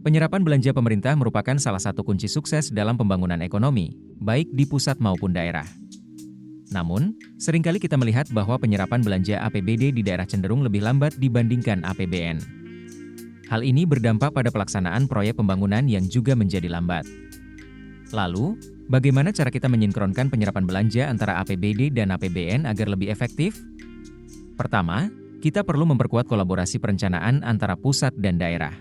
Penyerapan belanja pemerintah merupakan salah satu kunci sukses dalam pembangunan ekonomi, baik di pusat maupun daerah. Namun, seringkali kita melihat bahwa penyerapan belanja APBD di daerah cenderung lebih lambat dibandingkan APBN. Hal ini berdampak pada pelaksanaan proyek pembangunan yang juga menjadi lambat. Lalu, bagaimana cara kita menyinkronkan penyerapan belanja antara APBD dan APBN agar lebih efektif? Pertama, kita perlu memperkuat kolaborasi perencanaan antara pusat dan daerah.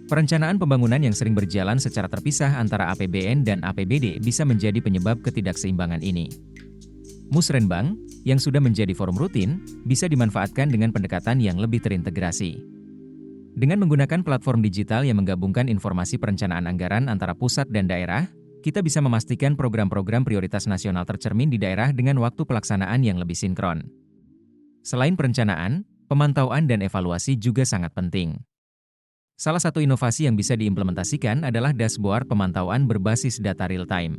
Perencanaan pembangunan yang sering berjalan secara terpisah antara APBN dan APBD bisa menjadi penyebab ketidakseimbangan ini. Musrenbang, yang sudah menjadi forum rutin, bisa dimanfaatkan dengan pendekatan yang lebih terintegrasi. Dengan menggunakan platform digital yang menggabungkan informasi perencanaan anggaran antara pusat dan daerah, kita bisa memastikan program-program prioritas nasional tercermin di daerah dengan waktu pelaksanaan yang lebih sinkron. Selain perencanaan, pemantauan dan evaluasi juga sangat penting. Salah satu inovasi yang bisa diimplementasikan adalah dashboard pemantauan berbasis data real-time.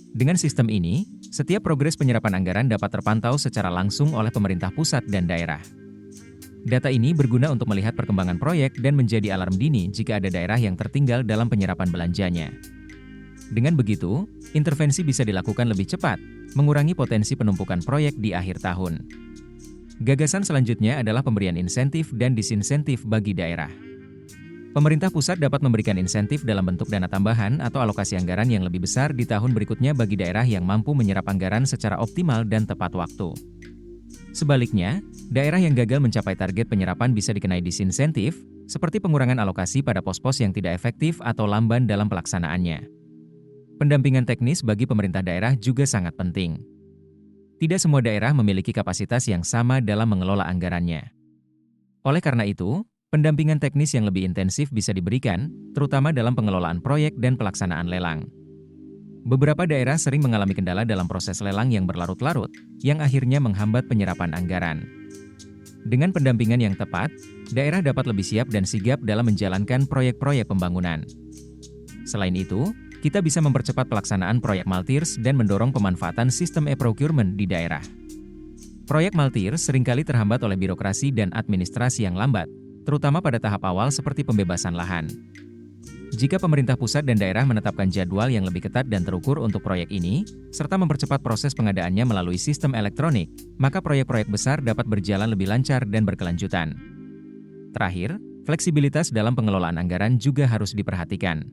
Dengan sistem ini, setiap progres penyerapan anggaran dapat terpantau secara langsung oleh pemerintah pusat dan daerah. Data ini berguna untuk melihat perkembangan proyek dan menjadi alarm dini jika ada daerah yang tertinggal dalam penyerapan belanjanya. Dengan begitu, intervensi bisa dilakukan lebih cepat, mengurangi potensi penumpukan proyek di akhir tahun. Gagasan selanjutnya adalah pemberian insentif dan disinsentif bagi daerah. Pemerintah pusat dapat memberikan insentif dalam bentuk dana tambahan atau alokasi anggaran yang lebih besar di tahun berikutnya bagi daerah yang mampu menyerap anggaran secara optimal dan tepat waktu. Sebaliknya, daerah yang gagal mencapai target penyerapan bisa dikenai disinsentif, seperti pengurangan alokasi pada pos-pos yang tidak efektif atau lamban dalam pelaksanaannya. Pendampingan teknis bagi pemerintah daerah juga sangat penting. Tidak semua daerah memiliki kapasitas yang sama dalam mengelola anggarannya. Oleh karena itu, pendampingan teknis yang lebih intensif bisa diberikan, terutama dalam pengelolaan proyek dan pelaksanaan lelang. Beberapa daerah sering mengalami kendala dalam proses lelang yang berlarut-larut, yang akhirnya menghambat penyerapan anggaran. Dengan pendampingan yang tepat, daerah dapat lebih siap dan sigap dalam menjalankan proyek-proyek pembangunan. Selain itu, kita bisa mempercepat pelaksanaan proyek Maltirs dan mendorong pemanfaatan sistem e-procurement di daerah. Proyek Maltirs seringkali terhambat oleh birokrasi dan administrasi yang lambat, terutama pada tahap awal seperti pembebasan lahan. Jika pemerintah pusat dan daerah menetapkan jadwal yang lebih ketat dan terukur untuk proyek ini, serta mempercepat proses pengadaannya melalui sistem elektronik, maka proyek-proyek besar dapat berjalan lebih lancar dan berkelanjutan. Terakhir, fleksibilitas dalam pengelolaan anggaran juga harus diperhatikan.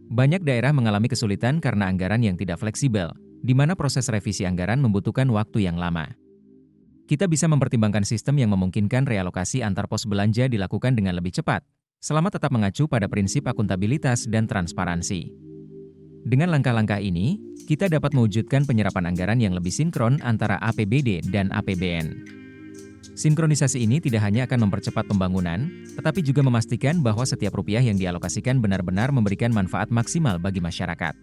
Banyak daerah mengalami kesulitan karena anggaran yang tidak fleksibel, di mana proses revisi anggaran membutuhkan waktu yang lama. Kita bisa mempertimbangkan sistem yang memungkinkan realokasi antar pos belanja dilakukan dengan lebih cepat, selama tetap mengacu pada prinsip akuntabilitas dan transparansi. Dengan langkah-langkah ini, kita dapat mewujudkan penyerapan anggaran yang lebih sinkron antara APBD dan APBN. Sinkronisasi ini tidak hanya akan mempercepat pembangunan, tetapi juga memastikan bahwa setiap rupiah yang dialokasikan benar-benar memberikan manfaat maksimal bagi masyarakat.